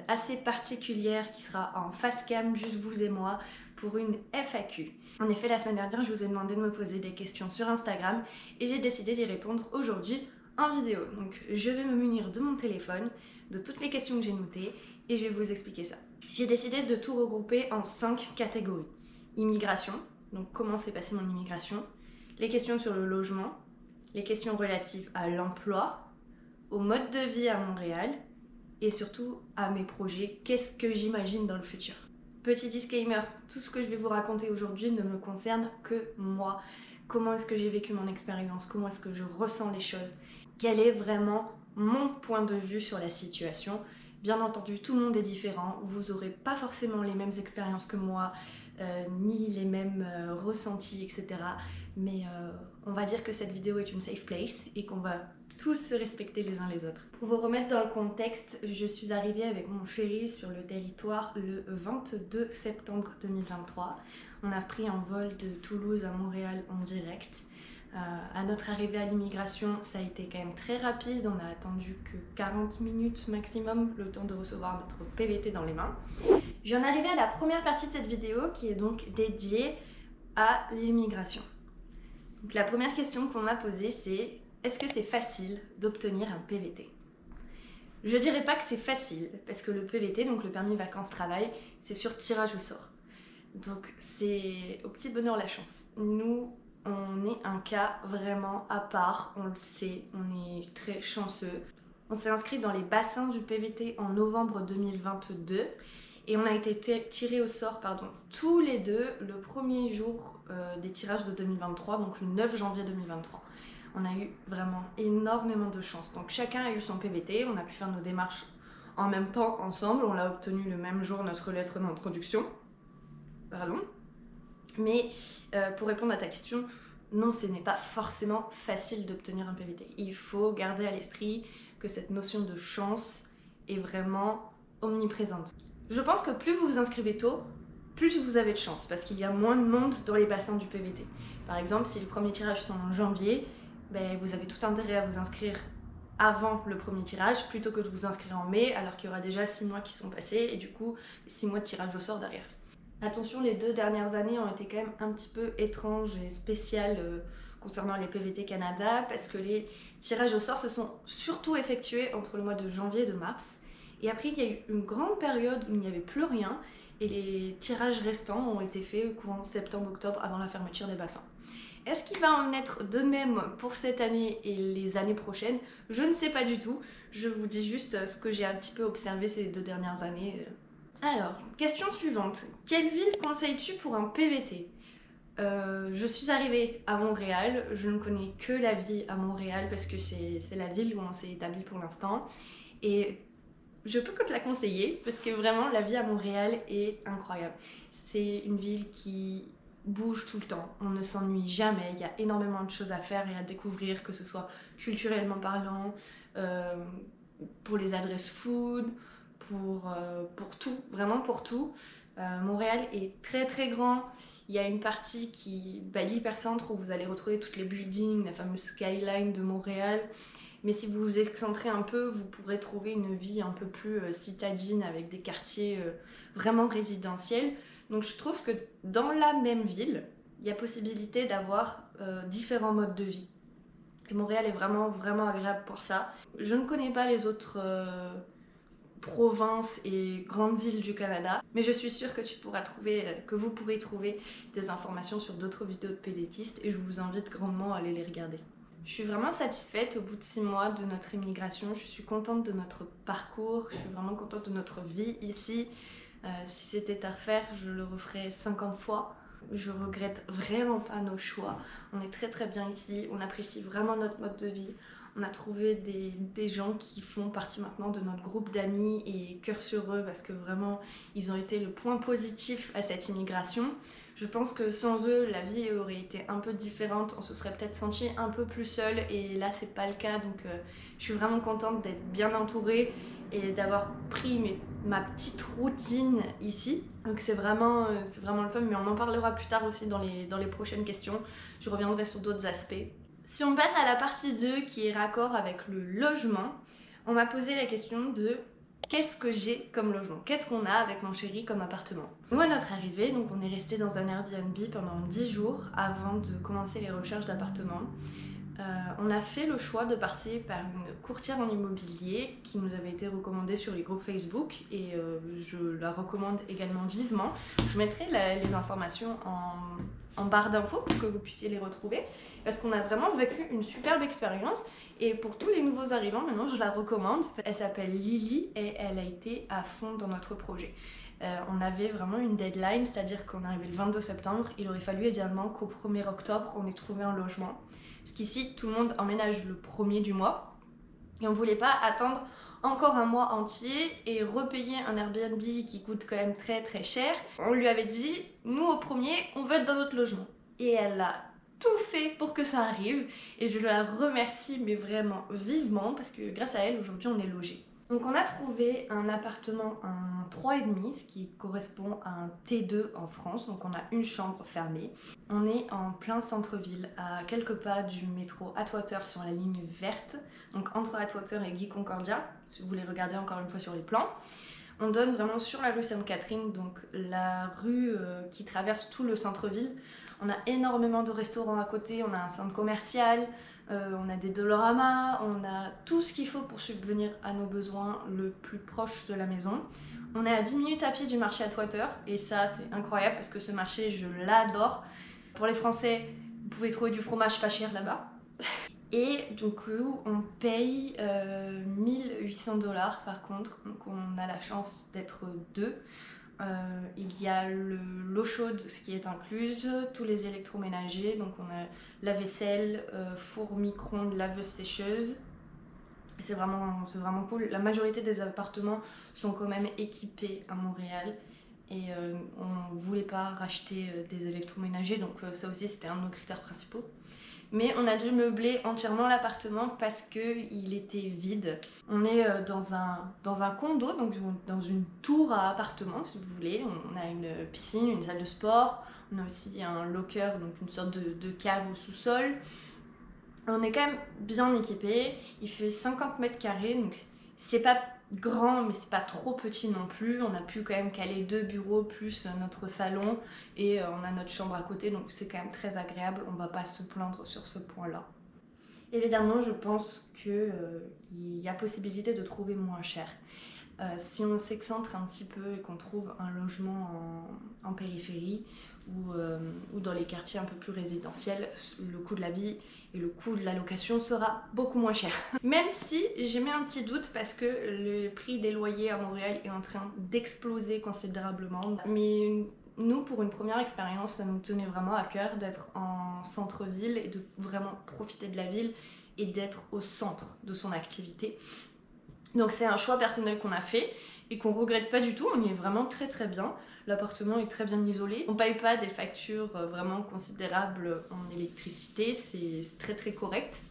assez particulière qui sera en face cam, juste vous et moi, pour une FAQ. En effet, la semaine dernière, je vous ai demandé de me poser des questions sur Instagram et j'ai décidé d'y répondre aujourd'hui en vidéo. Donc je vais me munir de mon téléphone, de toutes les questions que j'ai notées et je vais vous expliquer ça. J'ai décidé de tout regrouper en 5 catégories. Immigration, donc comment s'est passée mon immigration, les questions sur le logement, les questions relatives à l'emploi, au mode de vie à Montréal et surtout à mes projets, qu'est-ce que j'imagine dans le futur. Petit disclaimer, tout ce que je vais vous raconter aujourd'hui ne me concerne que moi. Comment est-ce que j'ai vécu mon expérience, comment est-ce que je ressens les choses, quel est vraiment mon point de vue sur la situation. Bien entendu, tout le monde est différent, vous n'aurez pas forcément les mêmes expériences que moi, ni les mêmes ressentis, etc. Mais on va dire que cette vidéo est une safe place et qu'on va tous se respecter les uns les autres. Pour vous remettre dans le contexte, je suis arrivée avec mon chéri sur le territoire le 22 septembre 2023. On a pris un vol de Toulouse à Montréal en direct. À notre arrivée à l'immigration, ça a été quand même très rapide. On a attendu que 40 minutes maximum, le temps de recevoir notre PVT dans les mains. Je viens d'arriver à la première partie de cette vidéo qui est donc dédiée à l'immigration. Donc la première question qu'on m'a posée, c'est est-ce que c'est facile d'obtenir un PVT? Je dirais pas que c'est facile, parce que le PVT, donc le permis vacances-travail, c'est sur tirage au sort. Donc c'est au petit bonheur la chance. Nous, on est un cas vraiment à part, on le sait, on est très chanceux. On s'est inscrit dans les bassins du PVT en novembre 2022 et on a été tirés au sort tous les deux le premier jour des tirages de 2023, donc le 9 janvier 2023. On a eu vraiment énormément de chance. Donc chacun a eu son PVT, on a pu faire nos démarches en même temps ensemble, on l'a obtenu le même jour, notre lettre d'introduction. Mais pour répondre à ta question, non, ce n'est pas forcément facile d'obtenir un PVT. Il faut garder à l'esprit que cette notion de chance est vraiment omniprésente. Je pense que plus vous vous inscrivez tôt, plus vous avez de chance, parce qu'il y a moins de monde dans les bassins du PVT. Par exemple, si les premiers tirages sont en janvier, vous avez tout intérêt à vous inscrire avant le premier tirage, plutôt que de vous inscrire en mai, alors qu'il y aura déjà 6 mois qui sont passés, et du coup 6 mois de tirage au sort derrière. Attention, les 2 dernières années ont été quand même un petit peu étranges et spéciales concernant les PVT Canada, parce que les tirages au sort se sont surtout effectués entre le mois de janvier et de mars. Et après, il y a eu une grande période où il n'y avait plus rien, et les tirages restants ont été faits courant septembre-octobre avant la fermeture des bassins. Est-ce qu'il va en être de même pour cette année et les années prochaines? Je ne sais pas du tout. Je vous dis juste ce que j'ai un petit peu observé ces 2 dernières années. Alors, question suivante. Quelle ville conseilles-tu pour un PVT? Je suis arrivée à Montréal. Je ne connais que la vie à Montréal parce que c'est la ville où on s'est établi pour l'instant. Et je peux que te la conseiller parce que vraiment la vie à Montréal est incroyable. C'est une ville qui bouge tout le temps, on ne s'ennuie jamais, il y a énormément de choses à faire et à découvrir, que ce soit culturellement parlant, pour les adresses food, pour tout, vraiment pour tout. Montréal est très très grand, il y a une partie qui l'hypercentre où vous allez retrouver toutes les buildings, la fameuse skyline de Montréal. Mais si vous vous excentrez un peu, vous pourrez trouver une vie un peu plus citadine avec des quartiers vraiment résidentiels. Donc je trouve que dans la même ville, il y a possibilité d'avoir différents modes de vie. Et Montréal est vraiment, vraiment agréable pour ça. Je ne connais pas les autres provinces et grandes villes du Canada, mais je suis sûre que vous pourrez trouver des informations sur d'autres vidéos de pédétistes et je vous invite grandement à aller les regarder. Je suis vraiment satisfaite au bout de 6 mois de notre immigration, je suis contente de notre parcours, je suis vraiment contente de notre vie ici. Si c'était à refaire, je le referais 50 fois. Je regrette vraiment pas nos choix. On est très très bien ici, on apprécie vraiment notre mode de vie. On a trouvé des gens qui font partie maintenant de notre groupe d'amis et cœur sur eux parce que vraiment ils ont été le point positif à cette immigration. Je pense que sans eux, la vie aurait été un peu différente, on se serait peut-être senti un peu plus seul et là c'est pas le cas, donc je suis vraiment contente d'être bien entourée et d'avoir pris ma petite routine ici. Donc c'est vraiment le fun, mais on en parlera plus tard aussi dans les prochaines questions. Je reviendrai sur d'autres aspects. Si on passe à la partie 2 qui est raccord avec le logement, on m'a posé la question de Qu'est-ce que j'ai comme logement? Qu'est-ce qu'on a avec mon chéri comme appartement? Nous, à notre arrivée, donc on est resté dans un Airbnb pendant 10 jours avant de commencer les recherches d'appartements. On a fait le choix de passer par une courtière en immobilier qui nous avait été recommandée sur les groupes Facebook et je la recommande également vivement. Je mettrai les informations en barre d'infos pour que vous puissiez les retrouver parce qu'on a vraiment vécu une superbe expérience et pour tous les nouveaux arrivants, maintenant je la recommande. Elle s'appelle Lily et elle a été à fond dans notre projet. On avait vraiment une deadline, c'est-à-dire qu'on arrivait le 22 septembre, il aurait fallu idéalement qu'au 1er octobre on ait trouvé un logement. Parce qu'ici, tout le monde emménage le 1er du mois et on ne voulait pas attendre encore un mois entier et repayer un Airbnb qui coûte quand même très très cher. On lui avait dit, nous au 1er, on veut être dans notre logement. Et elle a tout fait pour que ça arrive et je la remercie mais vraiment vivement parce que grâce à elle, aujourd'hui, on est logé. Donc on a trouvé un appartement, un 3,5, ce qui correspond à un T2 en France, donc on a une chambre fermée. On est en plein centre-ville, à quelques pas du métro Atwater sur la ligne verte, donc entre Atwater et Guy Concordia, si vous voulez regarder encore une fois sur les plans. On donne vraiment sur la rue Sainte-Catherine, donc la rue qui traverse tout le centre-ville. On a énormément de restaurants à côté, on a un centre commercial, on a des Dolorama, on a tout ce qu'il faut pour subvenir à nos besoins le plus proche de la maison. On est à 10 minutes à pied du marché Atwater et ça c'est incroyable parce que ce marché je l'adore. Pour les Français, vous pouvez trouver du fromage pas cher là-bas. Et donc on paye 1800 $ par contre, donc on a la chance d'être deux. Il y a l'eau chaude ce qui est incluse, tous les électroménagers, donc on a la vaisselle, four micro-ondes, laveuse sécheuse. C'est vraiment cool. La majorité des appartements sont quand même équipés à Montréal et on ne voulait pas racheter des électroménagers, donc ça aussi c'était un de nos critères principaux. Mais on a dû meubler entièrement l'appartement parce qu'il était vide. On est dans un condo, donc dans une tour à appartement si vous voulez. On a une piscine, une salle de sport, on a aussi un locker, donc une sorte de cave au sous-sol. On est quand même bien équipé, il fait 50 mètres carrés, donc c'est pas grand mais c'est pas trop petit non plus. On a pu quand même caler 2 bureaux plus notre salon et on a notre chambre à côté, donc c'est quand même très agréable, on va pas se plaindre sur ce point là. Évidemment je pense qu'il y a possibilité de trouver moins cher. Si on s'excentre un petit peu et qu'on trouve un logement en périphérie ou dans les quartiers un peu plus résidentiels, le coût de la vie et le coût de la location sera beaucoup moins cher. Même si j'ai mis un petit doute parce que le prix des loyers à Montréal est en train d'exploser considérablement. Mais nous, pour une première expérience, ça nous tenait vraiment à cœur d'être en centre-ville et de vraiment profiter de la ville et d'être au centre de son activité. Donc c'est un choix personnel qu'on a fait et qu'on regrette pas du tout, on y est vraiment très très bien. L'appartement est très bien isolé, on paye pas des factures vraiment considérables en électricité, c'est très très correct.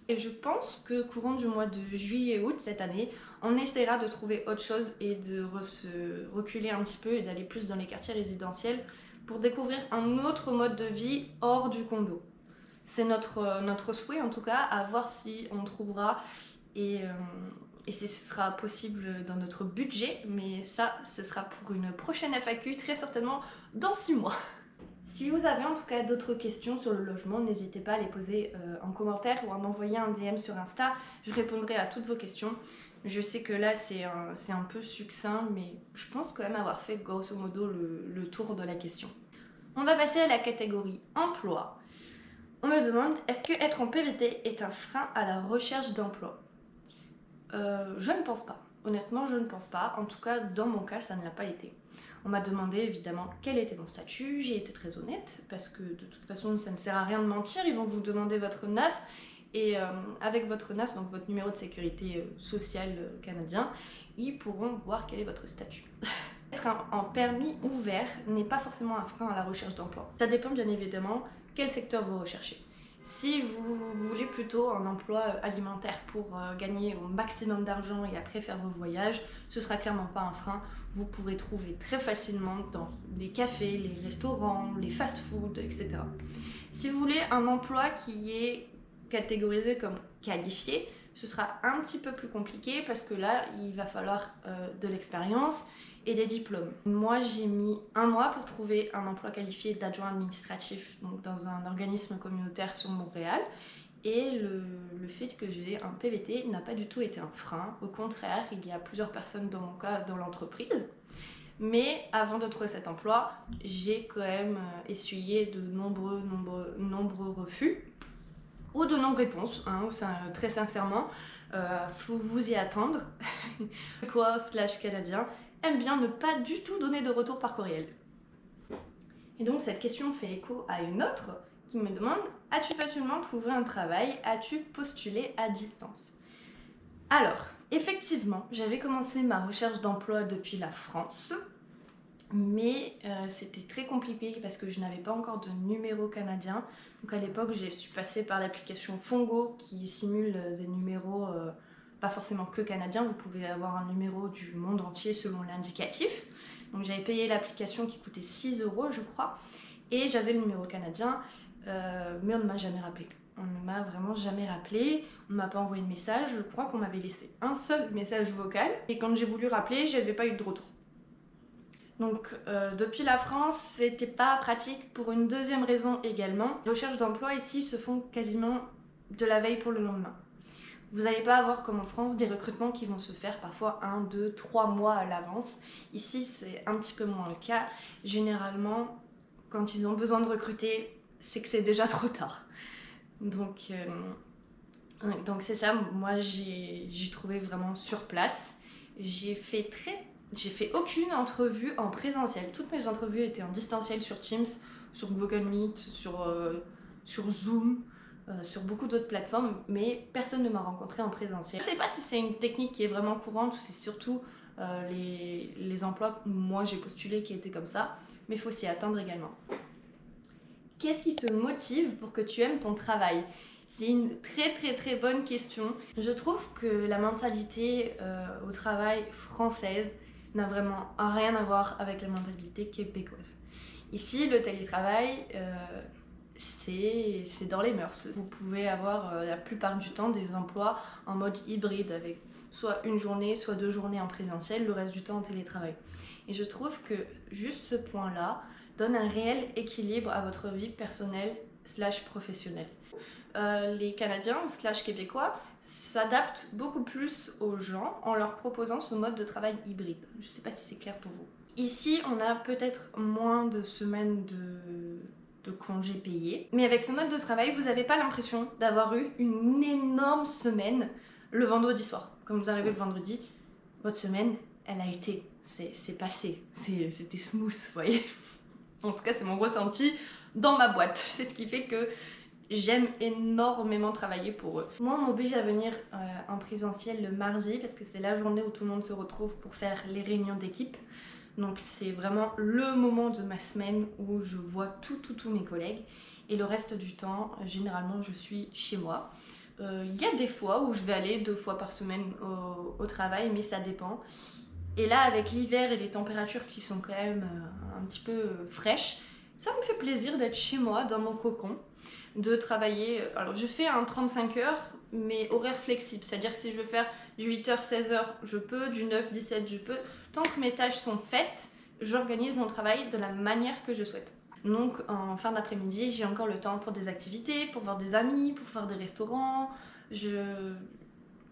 Et je pense que courant du mois de juillet-août cette année, on essaiera de trouver autre chose et de se reculer un petit peu et d'aller plus dans les quartiers résidentiels pour découvrir un autre mode de vie hors du condo. C'est notre souhait en tout cas, à voir si on trouvera et si ce sera possible dans notre budget, mais ça, ce sera pour une prochaine FAQ, très certainement dans 6 mois. Si vous avez en tout cas d'autres questions sur le logement, n'hésitez pas à les poser en commentaire ou à m'envoyer un DM sur Insta, je répondrai à toutes vos questions. Je sais que là c'est un peu succinct, mais je pense quand même avoir fait grosso modo le tour de la question. On va passer à la catégorie emploi. On me demande, est-ce que être en PVT est un frein à la recherche d'emploi ? Je ne pense pas. Honnêtement, je ne pense pas. En tout cas, dans mon cas, ça ne l'a pas été. On m'a demandé évidemment quel était mon statut. J'ai été très honnête parce que de toute façon, ça ne sert à rien de mentir. Ils vont vous demander votre NAS et avec votre NAS, donc votre numéro de sécurité sociale canadien, ils pourront voir quel est votre statut. Être en permis ouvert n'est pas forcément un frein à la recherche d'emploi. Ça dépend bien évidemment quel secteur vous recherchez. Si vous voulez plutôt un emploi alimentaire pour gagner au maximum d'argent et après faire vos voyages, ce sera clairement pas un frein. Vous pourrez trouver très facilement dans les cafés, les restaurants, les fast-foods, etc. Si vous voulez un emploi qui est catégorisé comme qualifié, ce sera un petit peu plus compliqué parce que là, il va falloir de l'expérience et des diplômes. Moi, j'ai mis 1 mois pour trouver un emploi qualifié d'adjoint administratif donc dans un organisme communautaire sur Montréal. Et le fait que j'ai un PVT n'a pas du tout été un frein. Au contraire, il y a plusieurs personnes dans mon cas dans l'entreprise. Mais avant de trouver cet emploi, j'ai quand même essuyé de nombreux refus ou de non-réponses, hein, très sincèrement. Faut vous y attendre. Québécois/canadien aime bien ne pas du tout donner de retour par courriel. Et donc cette question fait écho à une autre qui me demande: as-tu facilement trouvé un travail? As-tu postulé à distance? Alors, effectivement, j'avais commencé ma recherche d'emploi depuis la France, mais c'était très compliqué parce que je n'avais pas encore de numéro canadien. Donc à l'époque, je suis passée par l'application Fongo qui simule des numéros pas forcément que canadiens. Vous pouvez avoir un numéro du monde entier selon l'indicatif. Donc j'avais payé l'application qui coûtait 6 € je crois, et j'avais le numéro canadien, mais on ne m'a jamais rappelé. On ne m'a vraiment jamais rappelé, on ne m'a pas envoyé de message, je crois qu'on m'avait laissé un seul message vocal, et quand j'ai voulu rappeler, j'avais pas eu de retour. Donc depuis la France, c'était pas pratique pour une deuxième raison également. Les recherches d'emploi ici se font quasiment de la veille pour le lendemain. Vous n'allez pas avoir comme en France des recrutements qui vont se faire parfois 1, 2, 3 mois à l'avance. Ici, c'est un petit peu moins le cas. Généralement, quand ils ont besoin de recruter, c'est que c'est déjà trop tard. Donc c'est ça, moi j'ai trouvé vraiment sur place. J'ai fait aucune entrevue en présentiel. Toutes mes entrevues étaient en distanciel sur Teams, sur Google Meet, sur Zoom, sur beaucoup d'autres plateformes, mais personne ne m'a rencontré en présentiel. Je ne sais pas si c'est une technique qui est vraiment courante ou c'est surtout les emplois où moi j'ai postulé qui étaient comme ça, mais il faut s'y attendre également. Qu'est-ce qui te motive pour que tu aimes ton travail? C'est une très bonne question. Je trouve que la mentalité au travail française n'a vraiment rien à voir avec la mentalité québécoise. Ici, le télétravail, c'est dans les mœurs. Vous pouvez avoir la plupart du temps des emplois en mode hybride avec soit une journée, soit 2 journées en présentiel, le reste du temps en télétravail. Et je trouve que juste ce point-là donne un réel équilibre à votre vie personnelle / professionnelle. Les Canadiens / Québécois s'adaptent beaucoup plus aux gens en leur proposant ce mode de travail hybride. Je ne sais pas si c'est clair pour vous. Ici, on a peut-être moins de semaines de congés payés, mais avec ce mode de travail, vous n'avez pas l'impression d'avoir eu une énorme semaine le vendredi soir. Quand vous arrivez le vendredi, votre semaine, elle a été, c'est passé, c'était smooth, vous voyez. En tout cas, c'est mon ressenti dans ma boîte. C'est ce qui fait que j'aime énormément travailler pour eux. Moi, on m'oblige à venir en présentiel le mardi parce que c'est la journée où tout le monde se retrouve pour faire les réunions d'équipe. Donc c'est vraiment le moment de ma semaine où je vois tous mes collègues. Et le reste du temps, généralement, je suis chez moi. Il y a des fois où je vais aller 2 fois par semaine au travail, mais ça dépend. Et là, avec l'hiver et les températures qui sont quand même un petit peu fraîches, ça me fait plaisir d'être chez moi, dans mon cocon, de travailler. Alors, je fais un 35 heures, mais horaire flexible. C'est-à-dire que si je veux faire du 8h, 16h, je peux, du 9, 17, je peux. Tant que mes tâches sont faites, j'organise mon travail de la manière que je souhaite. Donc, en fin d'après-midi, j'ai encore le temps pour des activités, pour voir des amis, pour faire des restaurants. Je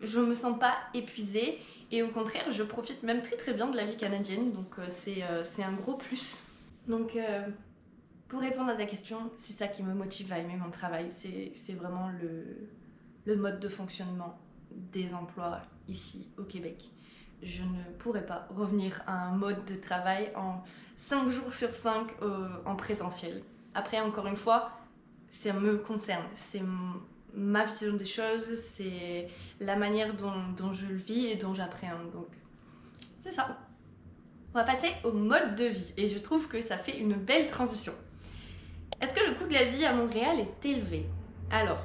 me sens pas épuisée. Et au contraire, je profite même très bien de la vie canadienne, donc c'est un gros plus. Donc pour répondre à ta question, c'est ça qui me motive à aimer mon travail, c'est vraiment le mode de fonctionnement des emplois ici au Québec. Je ne pourrais pas revenir à un mode de travail en 5 jours sur 5 en présentiel. Après, encore une fois, ça me concerne, c'est ma vision des choses, c'est la manière dont je le vis et dont j'appréhende. Donc, c'est ça. On va passer au mode de vie et je trouve que ça fait une belle transition. Est-ce que le coût de la vie à Montréal est élevé? Alors,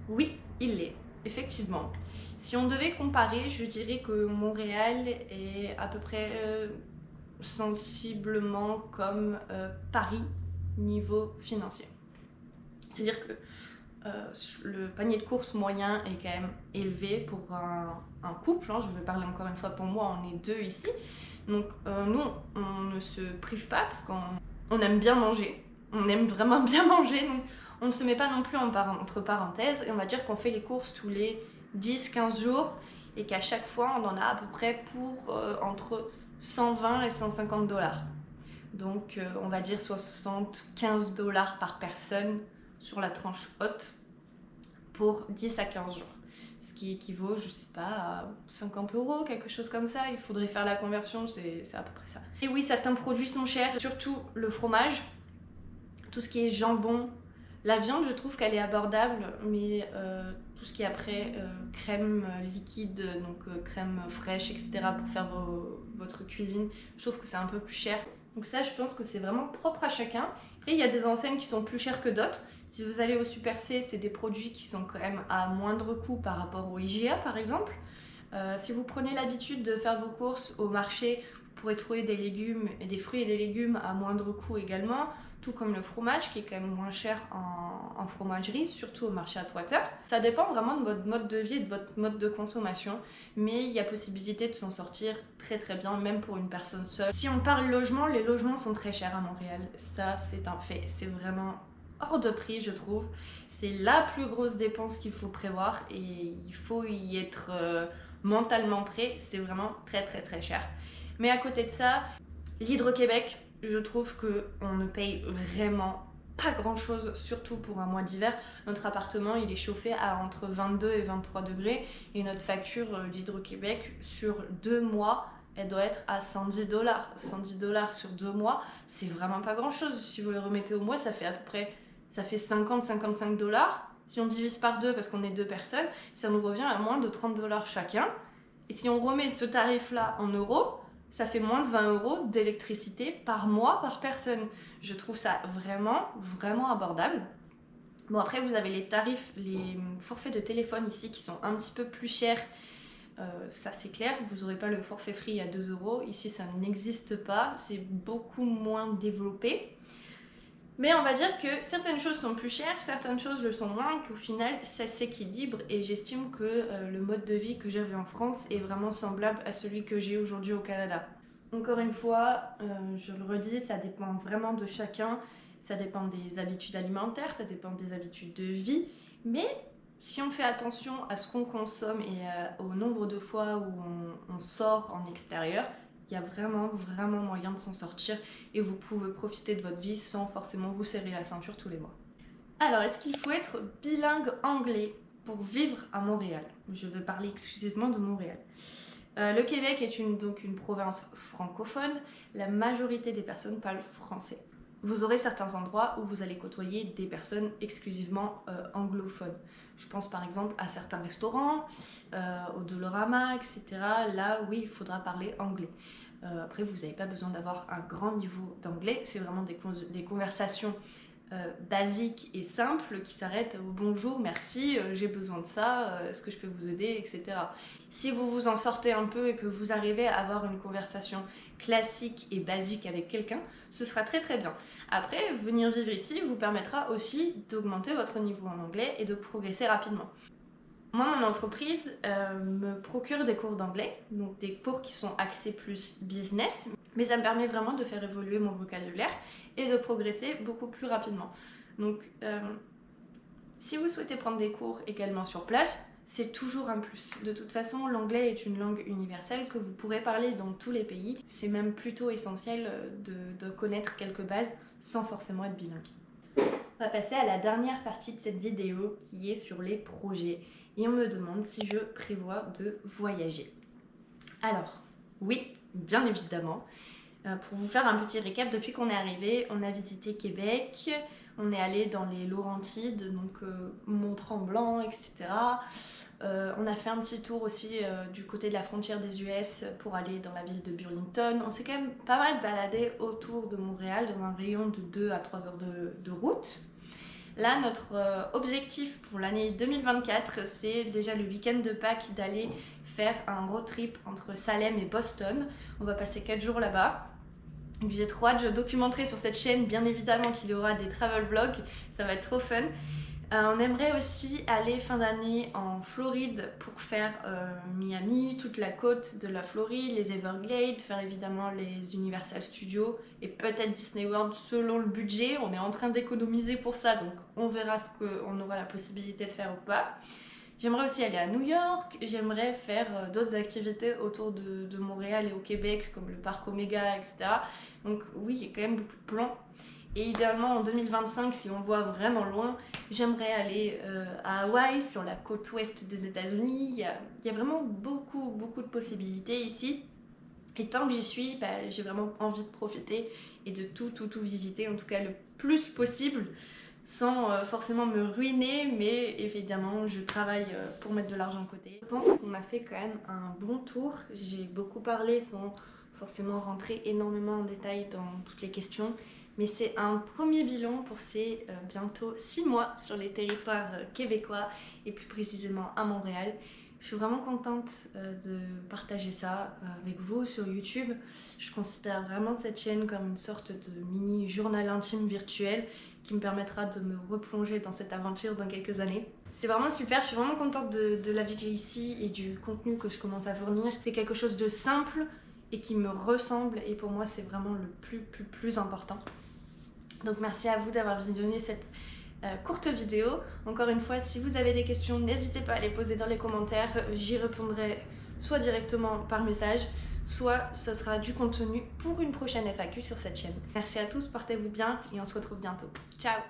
oui, il l'est, effectivement. Si on devait comparer, je dirais que Montréal est à peu près sensiblement comme Paris niveau financier. C'est-à-dire que le panier de courses moyen est quand même élevé pour un couple, hein. Je vais parler encore une fois pour moi, on est deux ici. Donc nous, on ne se prive pas parce qu'on aime bien manger. On aime vraiment bien manger, donc on ne se met pas non plus entre parenthèses. Et on va dire qu'on fait les courses tous les 10-15 jours et qu'à chaque fois, on en a à peu près pour entre 120 et 150 $. Donc on va dire 75 $ par personne sur la tranche haute pour 10 à 15 jours. Ce qui équivaut, je sais pas, à 50 €, quelque chose comme ça. Il faudrait faire la conversion, c'est à peu près ça. Et oui, certains produits sont chers, surtout le fromage, tout ce qui est jambon. La viande, je trouve qu'elle est abordable, mais tout ce qui est après crème liquide, donc crème fraîche, etc. pour faire votre cuisine, je trouve que c'est un peu plus cher. Donc ça, je pense que c'est vraiment propre à chacun. Après, il y a des enseignes qui sont plus chères que d'autres. Si vous allez au Super C, c'est des produits qui sont quand même à moindre coût par rapport au IGA, par exemple. Si vous prenez l'habitude de faire vos courses au marché, vous pourrez trouver des légumes, des fruits et des légumes à moindre coût également, tout comme le fromage qui est quand même moins cher en fromagerie, surtout au marché à 3 heures. Ça dépend vraiment de votre mode de vie et de votre mode de consommation, mais il y a possibilité de s'en sortir très très bien, même pour une personne seule. Si on parle logement, les logements sont très chers à Montréal, ça c'est un fait, c'est vraiment hors de prix je trouve. C'est la plus grosse dépense qu'il faut prévoir et il faut y être mentalement prêt, c'est vraiment très très très cher. Mais à côté de ça, l'Hydro-Québec, je trouve qu'on ne paye vraiment pas grand chose, surtout pour un mois d'hiver. Notre appartement il est chauffé à entre 22 et 23 degrés et notre facture d'Hydro-Québec sur 2 mois elle doit être à 110 $. 110 $ sur 2 mois, c'est vraiment pas grand chose. Si vous le remettez au mois, ça fait à peu près 50-55 $. Si on divise par 2 parce qu'on est 2 personnes, ça nous revient à moins de 30 $ chacun. Et si on remet ce tarif-là en euros, ça fait moins de 20 € d'électricité par mois par personne. Je trouve ça vraiment, vraiment abordable. Bon, après, vous avez les tarifs, les forfaits de téléphone ici qui sont un petit peu plus chers. Ça, c'est clair. Vous n'aurez pas le forfait free à 2 €. Ici, ça n'existe pas. C'est beaucoup moins développé. Mais on va dire que certaines choses sont plus chères, certaines choses le sont moins, qu'au final ça s'équilibre et j'estime que le mode de vie que j'avais en France est vraiment semblable à celui que j'ai aujourd'hui au Canada. Encore une fois, je le redis, ça dépend vraiment de chacun, ça dépend des habitudes alimentaires, ça dépend des habitudes de vie, mais si on fait attention à ce qu'on consomme et au nombre de fois où on sort en extérieur, il y a vraiment, vraiment moyen de s'en sortir et vous pouvez profiter de votre vie sans forcément vous serrer la ceinture tous les mois. Alors, est-ce qu'il faut être bilingue anglais pour vivre à Montréal? Je vais parler exclusivement de Montréal. Le Québec est donc une province francophone. La majorité des personnes parlent français. Vous aurez certains endroits où vous allez côtoyer des personnes exclusivement anglophones. Je pense par exemple à certains restaurants, au Dolorama, etc. Là, oui, il faudra parler anglais. Après, vous n'avez pas besoin d'avoir un grand niveau d'anglais. C'est vraiment des conversations basiques et simples qui s'arrêtent au bonjour, merci, j'ai besoin de ça, est-ce que je peux vous aider, etc. Si vous vous en sortez un peu et que vous arrivez à avoir une conversation classique et basique avec quelqu'un, ce sera très très bien. Après, venir vivre ici vous permettra aussi d'augmenter votre niveau en anglais et de progresser rapidement. Moi, mon entreprise me procure des cours d'anglais, donc des cours qui sont axés plus business, mais ça me permet vraiment de faire évoluer mon vocabulaire et de progresser beaucoup plus rapidement. Donc, si vous souhaitez prendre des cours également sur place, c'est toujours un plus. De toute façon, l'anglais est une langue universelle que vous pourrez parler dans tous les pays. C'est même plutôt essentiel de connaître quelques bases sans forcément être bilingue. On va passer à la dernière partie de cette vidéo qui est sur les projets. Et on me demande si je prévois de voyager. Alors, oui, bien évidemment. Pour vous faire un petit récap, depuis qu'on est arrivé, on a visité Québec, on est allé dans les Laurentides, donc Mont-Tremblant, etc. On a fait un petit tour aussi du côté de la frontière des US pour aller dans la ville de Burlington. On s'est quand même pas mal baladé autour de Montréal dans un rayon de 2 à 3 heures de route. Là, notre objectif pour l'année 2024, c'est déjà le week-end de Pâques d'aller faire un road trip entre Salem et Boston. On va passer 4 jours là-bas. J'ai trop hâte, je documenterai sur cette chaîne, bien évidemment qu'il y aura des travel vlogs, ça va être trop fun. On aimerait aussi aller fin d'année en Floride pour faire Miami, toute la côte de la Floride, les Everglades, faire évidemment les Universal Studios et peut-être Disney World selon le budget. On est en train d'économiser pour ça, donc on verra ce qu'on aura la possibilité de faire ou pas. J'aimerais aussi aller à New York, j'aimerais faire d'autres activités autour de Montréal et au Québec, comme le parc Omega, etc. Donc oui, il y a quand même beaucoup de plans. Et idéalement en 2025, si on voit vraiment loin, j'aimerais aller à Hawaï, sur la côte ouest des États-Unis. Il y a vraiment beaucoup de possibilités ici. Et tant que j'y suis, j'ai vraiment envie de profiter et de tout visiter, en tout cas le plus possible, sans forcément me ruiner, mais évidemment je travaille pour mettre de l'argent de côté. Je pense qu'on a fait quand même un bon tour. J'ai beaucoup parlé sans forcément rentrer énormément en détail dans toutes les questions, mais c'est un premier bilan pour ces bientôt 6 mois sur les territoires québécois et plus précisément à Montréal. Je suis vraiment contente de partager ça avec vous sur YouTube. Je considère vraiment cette chaîne comme une sorte de mini journal intime virtuel qui me permettra de me replonger dans cette aventure dans quelques années. C'est vraiment super, je suis vraiment contente de la vie que j'ai ici et du contenu que je commence à fournir. C'est quelque chose de simple et qui me ressemble et pour moi c'est vraiment le plus important. Donc merci à vous d'avoir visionné cette courte vidéo. Encore une fois, si vous avez des questions, n'hésitez pas à les poser dans les commentaires. J'y répondrai soit directement par message, soit ce sera du contenu pour une prochaine FAQ sur cette chaîne. Merci à tous, portez-vous bien et on se retrouve bientôt. Ciao!